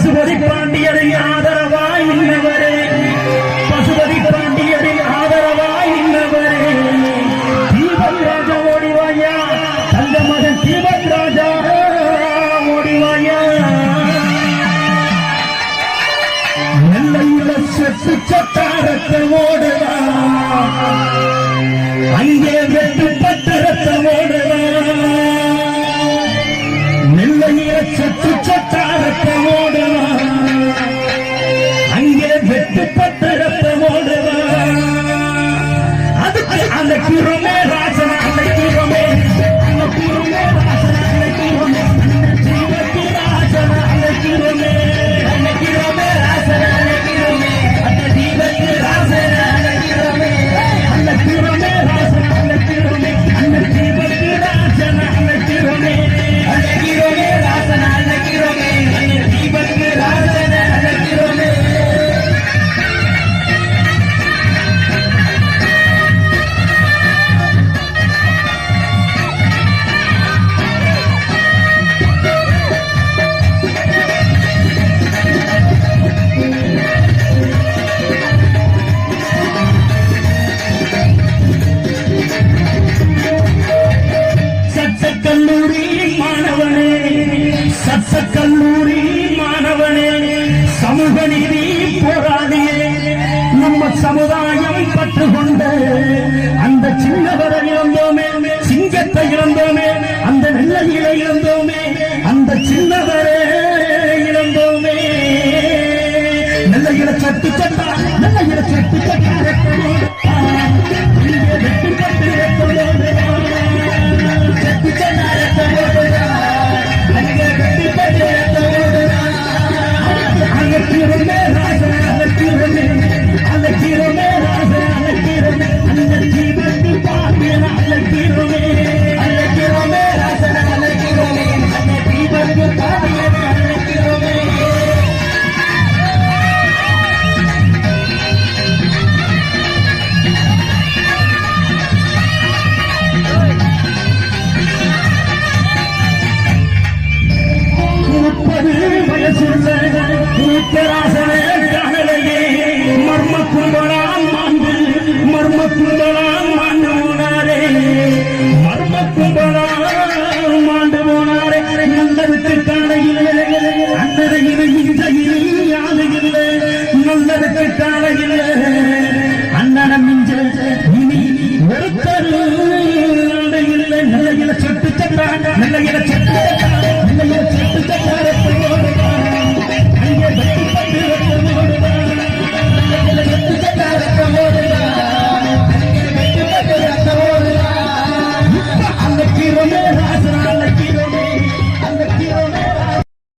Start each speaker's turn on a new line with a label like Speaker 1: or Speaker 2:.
Speaker 1: பசுபதி பாண்டியரின் ஆதரவாய் நின்றவரே, பசுபதி பாண்டியரின் ஆதரவாய் நின்றவரே, தீபக் ராஜா ஓடிவாயா, தந்த மகன் தீபக் ராஜா ஓடிவாயா. நெல்லையில செத்து சட்டாரத்தை ஓடுவா, அங்கே வெட்டுப்பட்ட ரத்தம் ஓடுவா. நெல்லையில செத்து சட்டாரத்தை ஓடுவா, அங்கே வெட்டுப்பட்ட ரத்தம் ஓடுவா. அதுக்கு அழைக்கிறோமே ராசன, அழைக்கிறோமே, அழைக்கிறோமே ராசன, அழைக்கிறோமே, ஜீவத்து ராசன, அழைக்கிறோமே, அழைக்கிறோமே ராசன, அழைக்கிறோமே, அந்த ஜீவத்து ராசன, அழைக்கிறோமே, அழைக்கிறோமே ராசன, அழைக்கிறோமே, அந்த ஜீவத்து ராசன, அழைக்கிறோமே, அழைக்கிறோமே ராசன, அழைக்கிறோமே, அந்த ஜீவத்து ராசன, அழைக்கிறோமே. சட்டக்கல்லூரி மாணவனே, சட்டக்கல்லூரி மாணவனே, சமூக நீதி போராடியே, நம்ம சமுதாயம் பற்றுக்கொண்ட அந்த சின்னவரை இழந்தோமே, சிங்கத்தை இழந்தோமே, அந்த நெல்லையில இழந்தோமே, அந்த சின்னவரே இழந்தோமே. நெல்லையில சட்டு சட்டா, நெல்லையில சட்டு சட்டா, வெட்டுப்பட்டு அழைக்கிறோமே ராசன, அழைக்கிறோமே, அழைக்கிறோமே ராசன, அழைக்கிறோமே, அந்த ஜீவத்து பாண்டியன அழைக்கிறோமே, அழைக்கிறோமே ராசன, அழைக்கிறோமே, அந்த ஜீவத்து பாண்டியன அழைக்கிறோமே. வயசுள்ள